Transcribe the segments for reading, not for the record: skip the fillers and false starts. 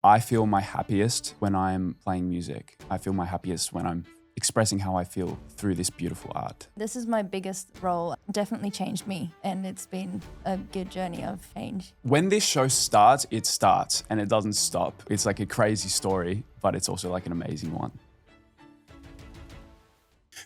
I feel my happiest when I'm playing music. I feel my happiest when I'm expressing how I feel through this beautiful art. This is my biggest role. Definitely changed me, and it's been a good journey of change. When this show starts, it starts and it doesn't stop. It's like a crazy story, but it's also like an amazing one.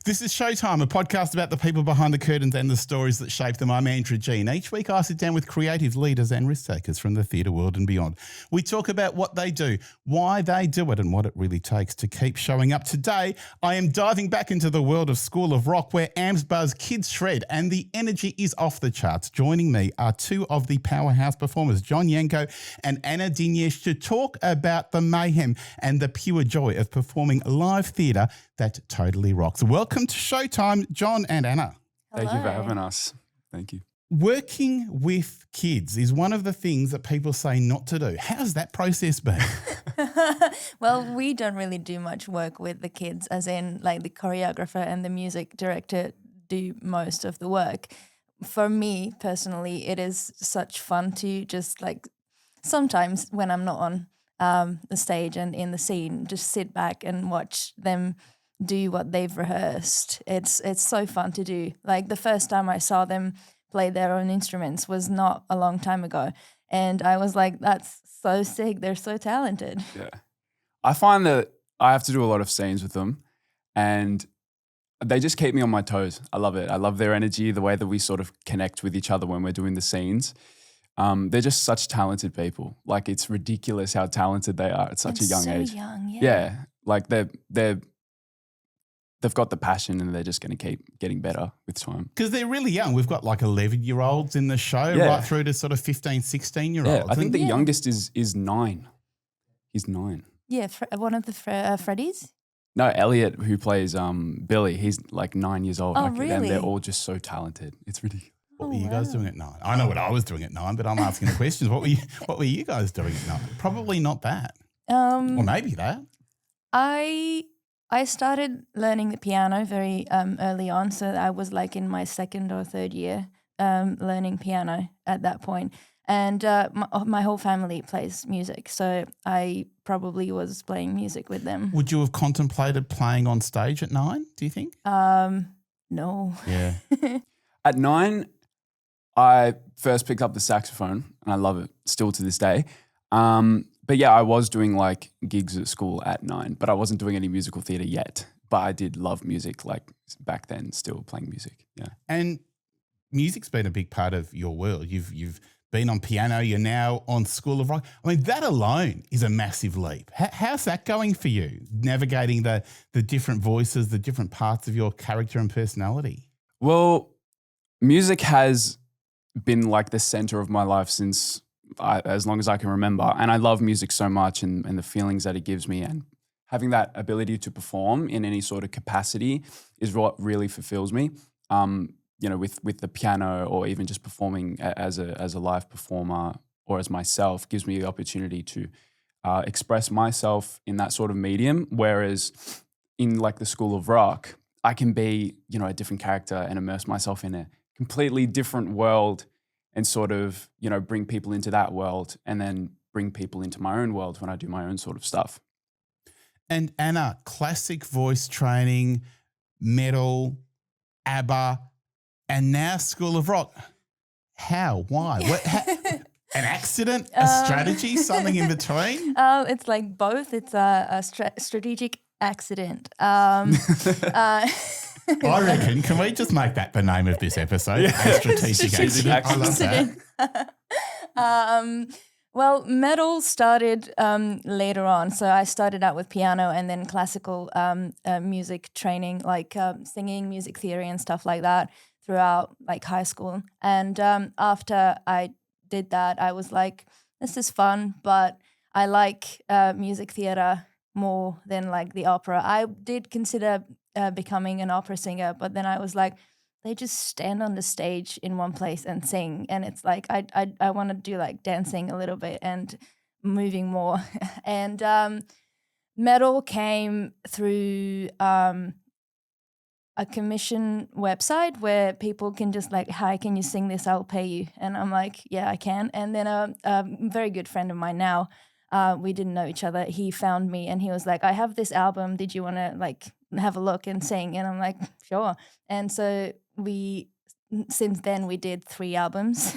This is Showtime, a podcast about the people behind the curtains and the stories that shape them. I'm Andrew G, and each week I sit down with creative leaders and risk takers from the theatre world and beyond. We talk about what they do, why they do it, and what it really takes to keep showing up. Today, I am diving back into the world of School of Rock, where AMs buzz, kids shred, and the energy is off the charts. Joining me are two of the powerhouse performers, Yanko and Anna Dinyés, to talk about the mayhem and the pure joy of performing live theatre that totally rocks. Welcome to Showtime, John and Anna. Thank you for having us. Thank you. Working with kids is one of the things that people say not to do. How's that process been? Well, we don't really do much work with the kids, as in like the choreographer and the music director do most of the work. For me personally, it is such fun to just like sometimes when I'm not on the stage and in the scene, just sit back and watch them do what they've rehearsed. It's so fun to do. Like the first time I saw them play their own instruments was not a long time ago. And I was like, that's so sick. They're so talented. Yeah. I find that I have to do a lot of scenes with them and they just keep me on my toes. I love it. I love their energy, the way that we sort of connect with each other when we're doing the scenes. They're just such talented people. Like it's ridiculous how talented they are at such a young age. Young, Yeah. Like they've got the passion and they're just going to keep getting better with time. Because they're really young. We've got like 11-year-olds in the show, right through to sort of 15, 16-year-olds. Yeah, I think the youngest is 9. He's 9. Yeah, one of the Freddies. No, Elliot, who plays Billy, he's like 9 years old. Oh, like, really? And they're all just so talented. It's ridiculous. What were you guys doing at 9? I know what I was doing at 9, but I'm asking the questions. What were you guys doing at 9? Probably not that. Or maybe that. I started learning the piano very early on, so I was like in my second or third year learning piano at that point. And my whole family plays music, so I probably was playing music with them. Would you have contemplated playing on stage at 9, do you think? No. Yeah. At 9, I first picked up the saxophone and I love it still to this day. But yeah, I was doing like gigs at school at 9, but I wasn't doing any musical theatre yet. But I did love music like back then, still playing music. Yeah. And music's been a big part of your world. You've been on piano, you're now on School of Rock. I mean, that alone is a massive leap. How's that going for you, navigating the different voices, the different parts of your character and personality? Well, music has been like the center of my life since as long as I can remember. And I love music so much and the feelings that it gives me, and having that ability to perform in any sort of capacity is what really fulfills me. You know, with the piano or even just performing as a live performer or as myself gives me the opportunity to express myself in that sort of medium. Whereas in like the School of Rock, I can be, you know, a different character and immerse myself in a completely different world and sort of, you know, bring people into that world and then bring people into my own world when I do my own sort of stuff. And Anna, classic voice training, metal, ABBA, and now School of Rock. How? Why? An accident? A strategy? Something in between? It's like both. It's a strategic accident. I reckon, can we just make that the name of this episode? A strategic accident. I love that. Well, metal started later on. So I started out with piano and then classical music training, like singing, music theory and stuff like that throughout like high school. And after I did that, I was like, this is fun, but I like music theatre more than like the opera. I did consider becoming an opera singer, but then I was like, they just stand on the stage in one place and sing, and it's like I want to do like dancing a little bit and moving more. And metal came through a commission website where people can just like, hi, can you sing this? I'll pay you. And I'm like, yeah, I can. And then a very good friend of mine now we didn't know each other. He found me and he was like, I have this album. Did you want to like have a look and sing? And I'm like, sure. And so since then we did 3 albums.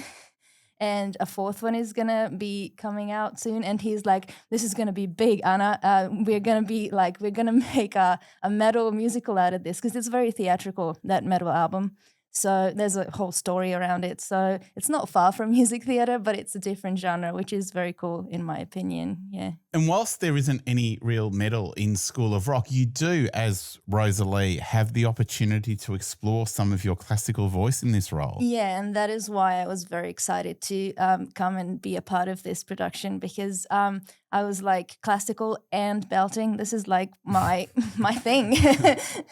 And a 4th one is gonna be coming out soon. And he's like, this is gonna be big, Anna. We're gonna make a metal musical out of this, because it's very theatrical, that metal album. So there's a whole story around it. So it's not far from music theatre, but it's a different genre, which is very cool in my opinion. Yeah. And whilst there isn't any real metal in School of Rock, you do, as Rosalie, have the opportunity to explore some of your classical voice in this role. Yeah, and that is why I was very excited to come and be a part of this production, because I was like, classical and belting, this is like my thing.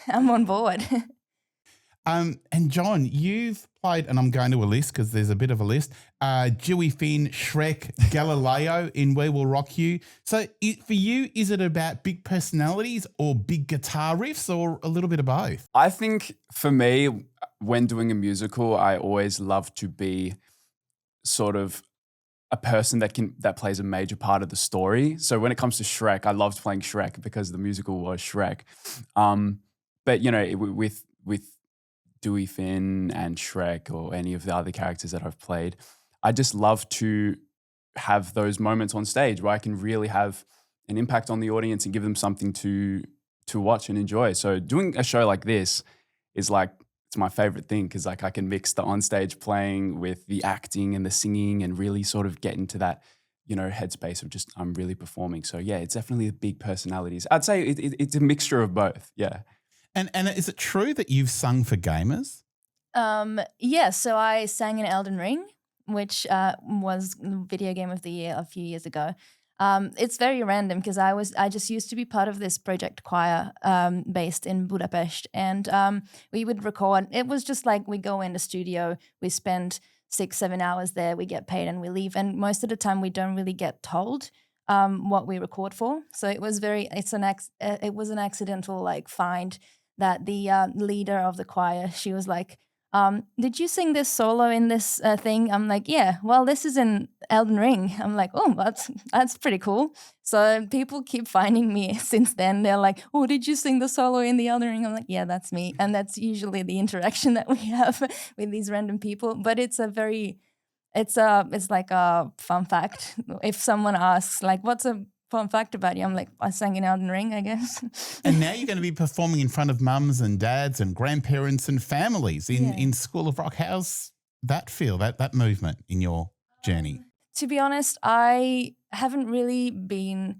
I'm on board. And John, you've played, and I'm going to a list because there's a bit of a list, Dewey Finn, Shrek, Galileo in We Will Rock You. So for you, is it about big personalities or big guitar riffs, or a little bit of both? I think for me, when doing a musical, I always love to be sort of a person that plays a major part of the story. So when it comes to Shrek, I loved playing Shrek because the musical was Shrek. But you know, with Dewey Finn and Shrek, or any of the other characters that I've played, I just love to have those moments on stage where I can really have an impact on the audience and give them something to watch and enjoy. So doing a show like this is like, it's my favorite thing, because like I can mix the onstage playing with the acting and the singing and really sort of get into that, you know, headspace of just, I'm really performing. So yeah, it's definitely the big personalities. I'd say it's a mixture of both. Yeah. And is it true that you've sung for gamers? Yeah, so I sang in Elden Ring, which was video game of the year a few years ago. It's very random because I just used to be part of this project choir based in Budapest, and we would record. It was just like, we go in the studio, we spend 6-7 hours there, we get paid and we leave, and most of the time we don't really get told what we record for. So it was it was an accidental like find that the leader of the choir, she was like, did you sing this solo in this thing? I'm like, yeah, well, this is in Elden Ring. I'm like, oh, that's pretty cool. So people keep finding me since then. They're like, oh, did you sing the solo in the Elden Ring? I'm like, yeah, that's me. And that's usually the interaction that we have with these random people. But it's like a fun fact. If someone asks, like, what's a fun fact about you? I'm like, I sang in Elden Ring, I guess. And now you're going to be performing in front of mums and dads and grandparents and families in School of Rock. How's that feel, that movement in your journey? To be honest, I haven't really been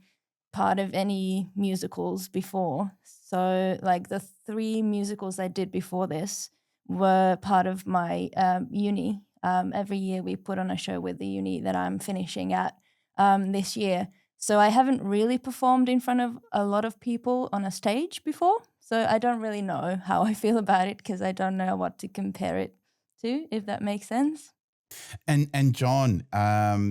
part of any musicals before. So like the 3 musicals I did before this were part of my uni. Every year we put on a show with the uni that I'm finishing at this year. So I haven't really performed in front of a lot of people on a stage before. So I don't really know how I feel about it, because I don't know what to compare it to, if that makes sense. And John,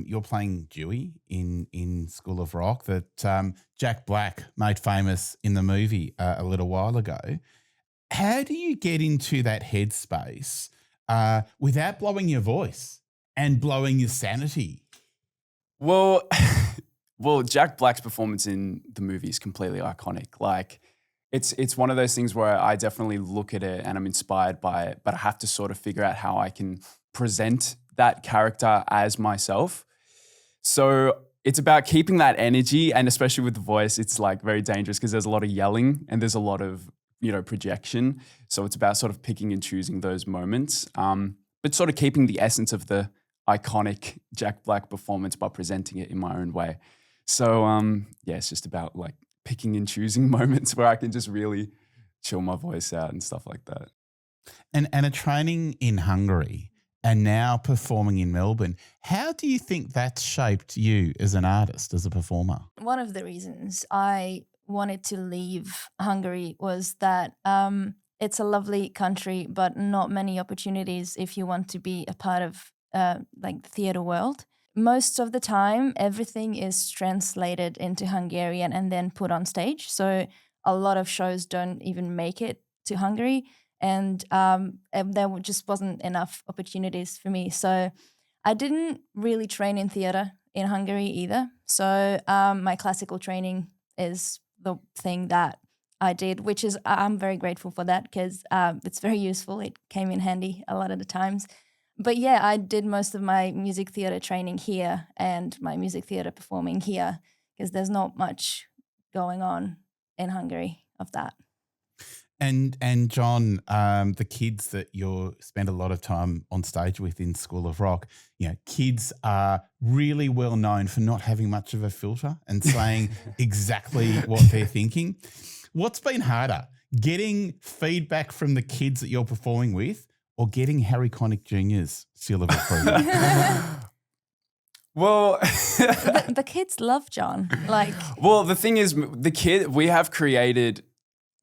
you're playing Dewey in School of Rock that Jack Black made famous in the movie a little while ago. How do you get into that headspace without blowing your voice and blowing your sanity? Well, Jack Black's performance in the movie is completely iconic. Like, it's one of those things where I definitely look at it and I'm inspired by it, but I have to sort of figure out how I can present that character as myself. So it's about keeping that energy, and especially with the voice, it's like very dangerous because there's a lot of yelling and there's a lot of, you know, projection. So it's about sort of picking and choosing those moments, but sort of keeping the essence of the iconic Jack Black performance by presenting it in my own way. So yeah, it's just about like picking and choosing moments where I can just really chill my voice out and stuff like that. And a training in Hungary and now performing in Melbourne. How do you think that's shaped you as an artist, as a performer? One of the reasons I wanted to leave Hungary was that it's a lovely country, but not many opportunities if you want to be a part of like the theatre world. Most of the time, everything is translated into Hungarian and then put on stage. So a lot of shows don't even make it to Hungary, and there just wasn't enough opportunities for me. So I didn't really train in theatre in Hungary either. So my classical training is the thing that I did, which is I'm very grateful for that because it's very useful. It came in handy a lot of the times. But yeah, I did most of my music theatre training here and my music theatre performing here because there's not much going on in Hungary of that. And John, the kids that you spend a lot of time on stage with in School of Rock, kids are really well known for not having much of a filter and saying exactly what they're thinking. What's been harder, getting feedback from the kids that you're performing with or getting Harry Connick Jr.'s seal of approval? Well, the kids love John. Well, the thing is, we have created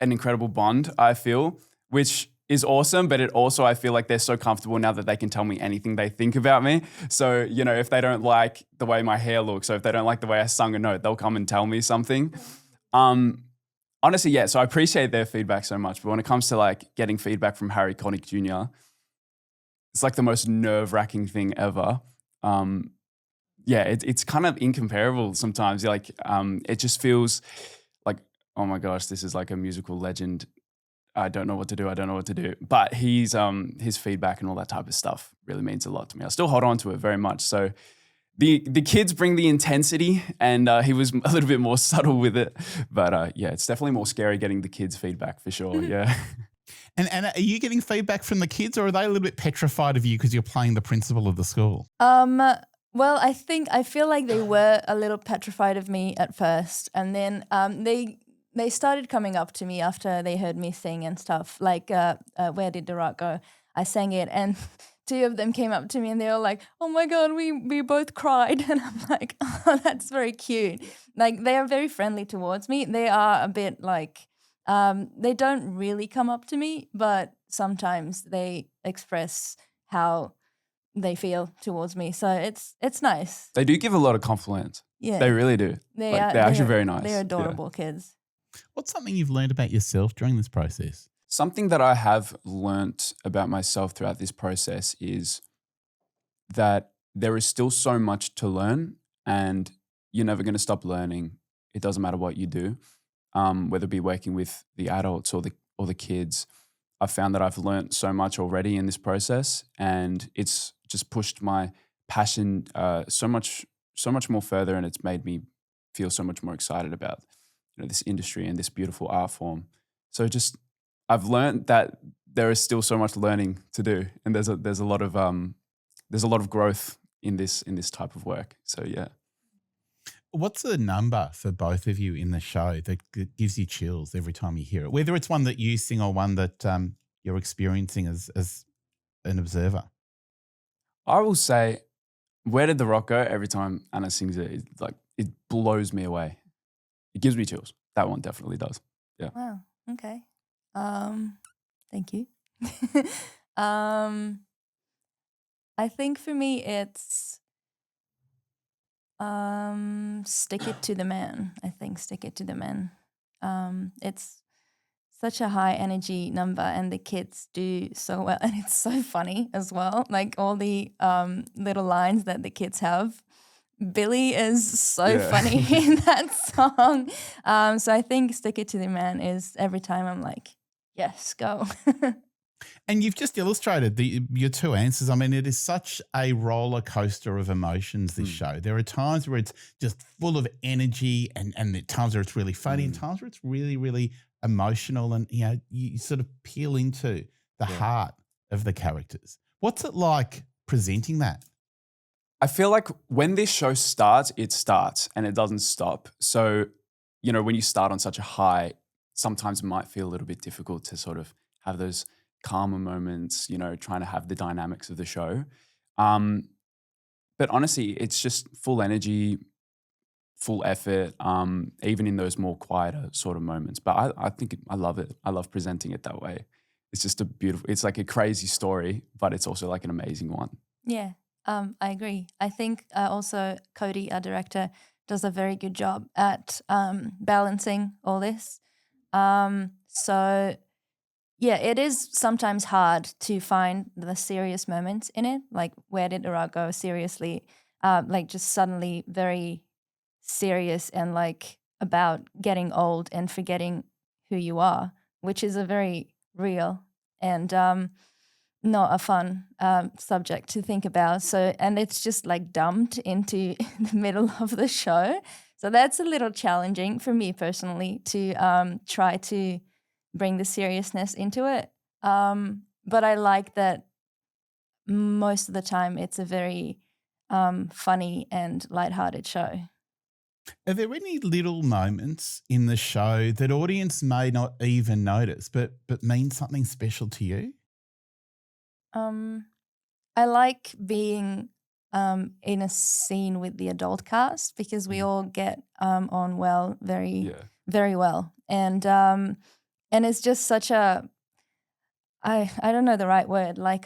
an incredible bond, I feel, which is awesome, but it also, I feel like they're so comfortable now that they can tell me anything they think about me. So, if they don't like the way my hair looks or if they don't like the way I sung a note, they'll come and tell me something. Honestly, yeah, so I appreciate their feedback so much. But when it comes to getting feedback from Harry Connick Jr., it's the most nerve-wracking thing ever. It's kind of incomparable sometimes. It just feels like, oh my gosh, this is like a musical legend. I don't know what to do. But his feedback and all that type of stuff really means a lot to me. I still hold on to it very much. So the kids bring the intensity, and he was a little bit more subtle with it. But it's definitely more scary getting the kids' feedback for sure. Yeah. And Anna, are you getting feedback from the kids, or are they a little bit petrified of you because you're playing the principal of the school? Well, I feel like they were a little petrified of me at first, and then they started coming up to me after they heard me sing and stuff. Where did the rock go? I sang it, and 2 of them came up to me and they were like, "Oh my God, we both cried." And I'm like, "Oh, that's very cute." They are very friendly towards me. They are a bit they don't really come up to me, but sometimes they express how they feel towards me. So it's nice. They do give a lot of compliments. Yeah. They really do. They're actually very nice. They're adorable kids. What's something you've learned about yourself during this process? Something that I have learnt about myself throughout this process is that there is still so much to learn, and you're never going to stop learning. It doesn't matter what you do, whether it be working with the adults or the kids. I've found that I've learnt so much already in this process, and it's just pushed my passion so much more further, and it's made me feel so much more excited about this industry and this beautiful art form. So I've learned that there is still so much learning to do, and there's a lot of growth in this type of work. So yeah. What's the number for both of you in the show that gives you chills every time you hear it? Whether it's one that you sing or one that you're experiencing as an observer. I will say, "Where Did the Rock Go?" Every time Anna sings it, it blows me away. It gives me chills. That one definitely does. Yeah. Wow. Okay. Thank you. I think for me it's Stick It to the Man. I think Stick It to the Man. It's such a high energy number, and the kids do so well, and it's so funny as well. All the little lines that the kids have. Billy is so funny in that song. So I think Stick It to the Man is every time I'm like, yes, go. And you've just illustrated your 2 answers. I mean, it is such a roller coaster of emotions, this show. There are times where it's just full of energy, and at times where it's really funny, and times where it's really, really emotional, and you sort of peel into the heart of the characters. What's it like presenting that? I feel like when this show starts, it starts and it doesn't stop. So, when you start on such a high, sometimes it might feel a little bit difficult to sort of have those calmer moments, trying to have the dynamics of the show. But honestly, it's just full energy, full effort, even in those more quieter sort of moments. But I think I love it. I love presenting it that way. It's just it's like a crazy story, but it's also like an amazing one. Yeah. I agree. I think also Cody, our director, does a very good job at balancing all this. So, yeah, it is sometimes hard to find the serious moments in it. Like, Where Did the Rock Go? Seriously, like just suddenly very serious and like about getting old and forgetting who you are, which is a very real and not a fun subject to think about. So, and it's just like dumped into the middle of the show. So that's a little challenging for me personally to try to bring the seriousness into it. But I like that most of the time it's a very funny and lighthearted show. Are there any little moments in the show that audience may not even notice, but mean something special to you? I like being in a scene with the adult cast because we all get on well, very well, and it's just such a I don't know the right word, like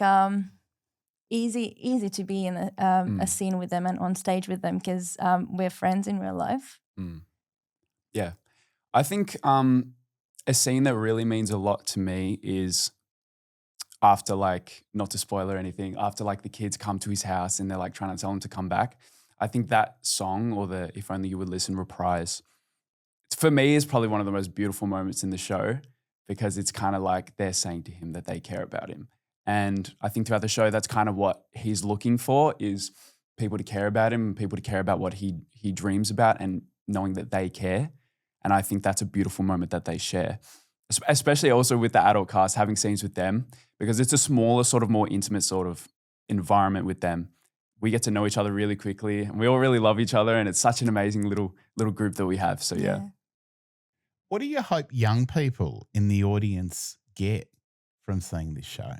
easy to be in a scene with them and on stage with them because we're friends in real life. Yeah. I think a scene that really means a lot to me is after, like, not to spoil or anything, after like the kids come to his house and they're like trying to tell him to come back. I think that song, or the If Only You Would Listen reprise, for me is probably one of the most beautiful moments in the show because it's kind of like they're saying to him that they care about him. And I think throughout the show, that's kind of what he's looking for, is people to care about him and people to care about what he dreams about and knowing that they care. And I think that's a beautiful moment that they share, especially also with the adult cast, having scenes with them, because it's a smaller, sort of more intimate sort of environment with them. We get to know each other really quickly and we all really love each other, and it's such an amazing little group that we have. So yeah. What do you hope young people in the audience get from seeing this show?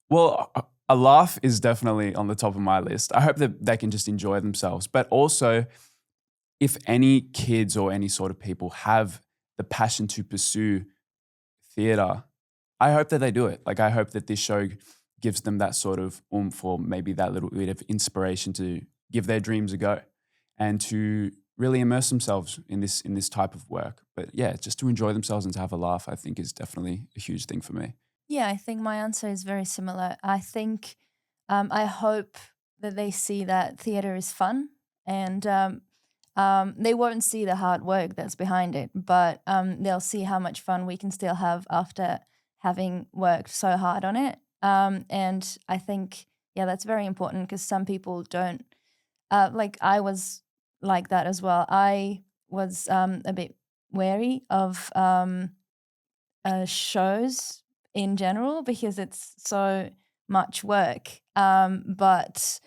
Well, a laugh is definitely on the top of my list. I hope that they can just enjoy themselves. But also, if any kids or any sort of people have the passion to pursue theatre, I hope that they do it. Like, I hope that this show gives them that sort of oomph, or maybe that little bit of inspiration to give their dreams a go and to really immerse themselves in this type of work. But yeah, just to enjoy themselves and to have a laugh, I think is definitely a huge thing for me. Yeah, I think my answer is very similar. I think I hope that they see that theatre is fun, and they won't see the hard work that's behind it, but they'll see how much fun we can still have after having worked so hard on it. And I think, yeah, that's very important because some people don't, like I was like that as well. I was a bit wary of shows in general because it's so much work, but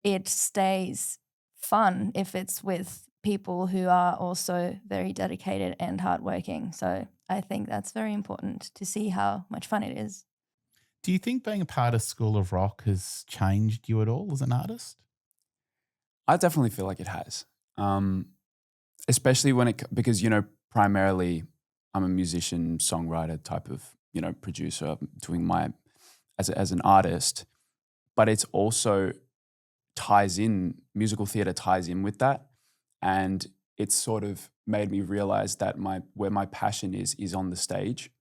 it stays fun if it's with people who are also very dedicated and hardworking. So I think that's very important to see how much fun it is. Do you think being a part of School of Rock has changed you at all as an artist? I definitely feel like it has, especially because, primarily I'm a musician, songwriter type of, producer doing as an artist, but it's also musical theatre ties in with that. And it's sort of made me realize that where my passion is on the stage.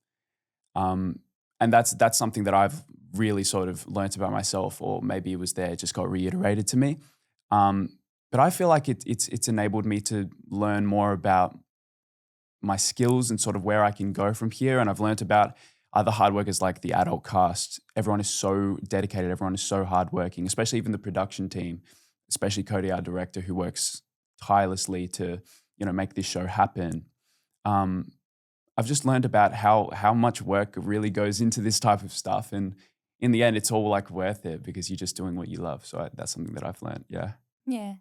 And that's something that I've really sort of learnt about myself, or maybe it was there, it just got reiterated to me. But I feel like it's enabled me to learn more about my skills and sort of where I can go from here. And I've learnt about other hard workers like the adult cast. Everyone is so dedicated. Everyone is so hardworking, especially even the production team, especially Cody, our director, who works tirelessly to, make this show happen. I've just learned about how much work really goes into this type of stuff. And in the end, it's all like worth it because you're just doing what you love. So that's something that I've learned. Yeah. Yeah.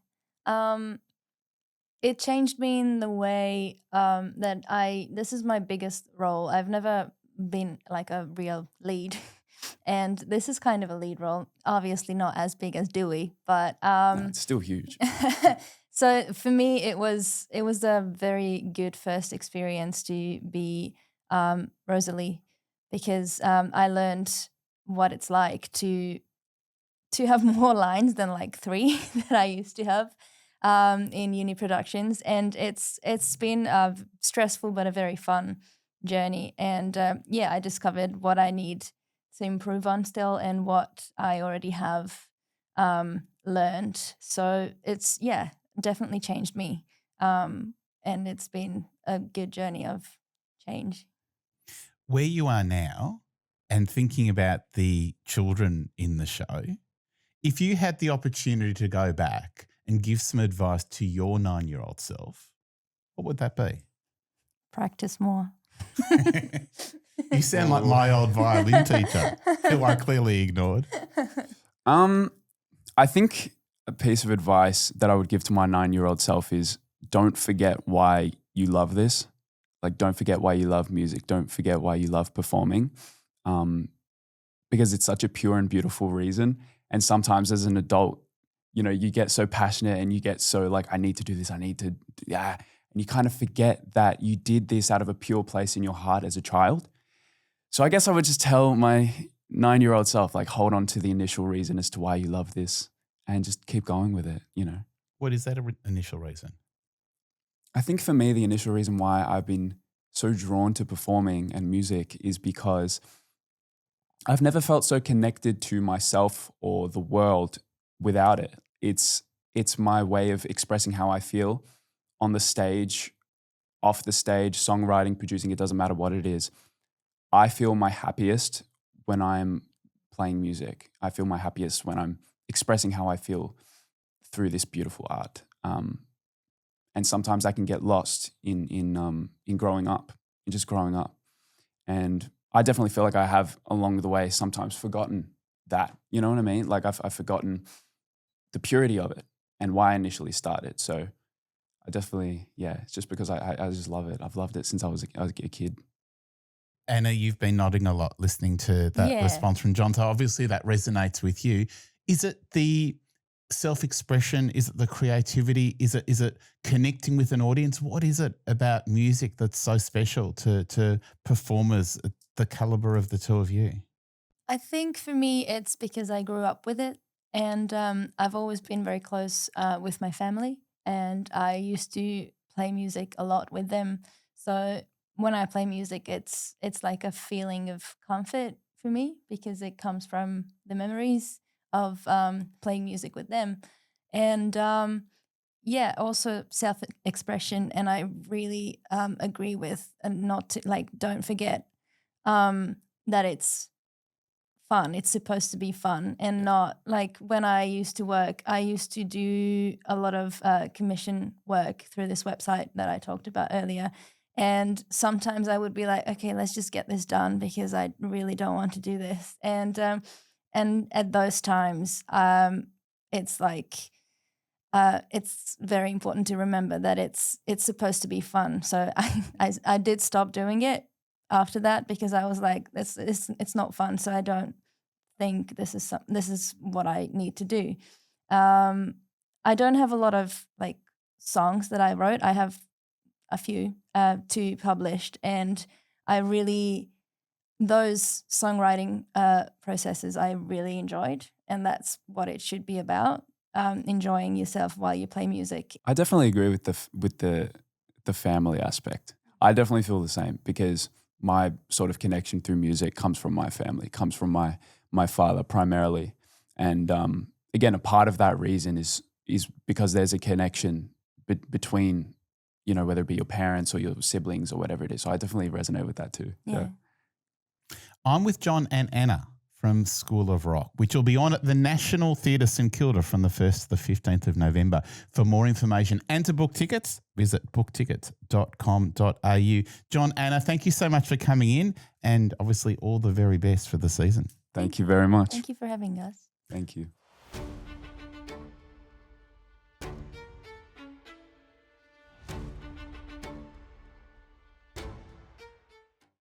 It changed me in the way that this is my biggest role. I've never been like a real lead. And this is kind of a lead role, obviously not as big as Dewey, but No, it's still huge. so for me it was a very good first experience to be Rosalie, because I learned what it's like to have more lines than like 3 that I used to have in uni productions, and it's been stressful but a very fun journey. And I discovered what I need to improve on still and what I already have learned. So it's, definitely changed me. And it's been a good journey of change. Where you are now and thinking about the children in the show, if you had the opportunity to go back and give some advice to your 9-year-old self, what would that be? Practice more. You sound like my old violin teacher, who I clearly ignored. I think a piece of advice that I would give to my 9-year-old self is don't forget why you love this. Like, don't forget why you love music. Don't forget why you love performing, because it's such a pure and beautiful reason. And sometimes as an adult, you know, you get so passionate and you get so like, I need to do this. And you kind of forget that you did this out of a pure place in your heart as a child. So I guess I would just tell my 9-year-old self, like, hold on to the initial reason as to why you love this and just keep going with it, you know. What is that initial reason? I think for me, the initial reason why I've been so drawn to performing and music is because I've never felt so connected to myself or the world without it. It's my way of expressing how I feel on the stage, off the stage, songwriting, producing, it doesn't matter what it is. I feel my happiest when I'm playing music. I feel my happiest when I'm expressing how I feel through this beautiful art. And sometimes I can get lost in growing up, in just growing up. And I definitely feel like I have along the way sometimes forgotten that, you know what I mean? Like I've forgotten the purity of it and why I initially started. So I definitely, it's just because I just love it. I've loved it since I was a kid. Anna, you've been nodding a lot listening to that response from John. So obviously that resonates with you. Is it the self-expression? Is it the creativity? Is it connecting with an audience? What is it about music that's so special to performers at the caliber of the two of you? I think for me, it's because I grew up with it, and I've always been very close with my family, and I used to play music a lot with them. So when I play music, it's like a feeling of comfort for me because it comes from the memories of playing music with them. And also self-expression. And I really agree with, and not to, like, don't forget that it's fun. It's supposed to be fun and not like when I used to work, I used to do a lot of commission work through this website that I talked about earlier. And sometimes I would be like, okay, let's just get this done because I really don't want to do this. And at those times, it's like, it's very important to remember that it's supposed to be fun. So I did stop doing it after that because I was like, it's not fun. So I don't think this is what I need to do. I don't have a lot of like songs that I wrote. I have a few two published, and those songwriting processes I really enjoyed, and that's what it should be about. Enjoying yourself while you play music. I definitely agree with the family aspect. I definitely feel the same because my sort of connection through music comes from my family, comes from my father primarily. And again, a part of that reason is because there's a connection between, you know, whether it be your parents or your siblings or whatever it is. So I definitely resonate with that too. Yeah. I'm with John and Anna from School of Rock, which will be on at the National Theatre St Kilda from the 1st to the 15th of November. For more information and to book tickets, visit booktickets.com.au. John, Anna, thank you so much for coming in, and obviously all the very best for the season. Thank you very much. Thank you for having us. Thank you.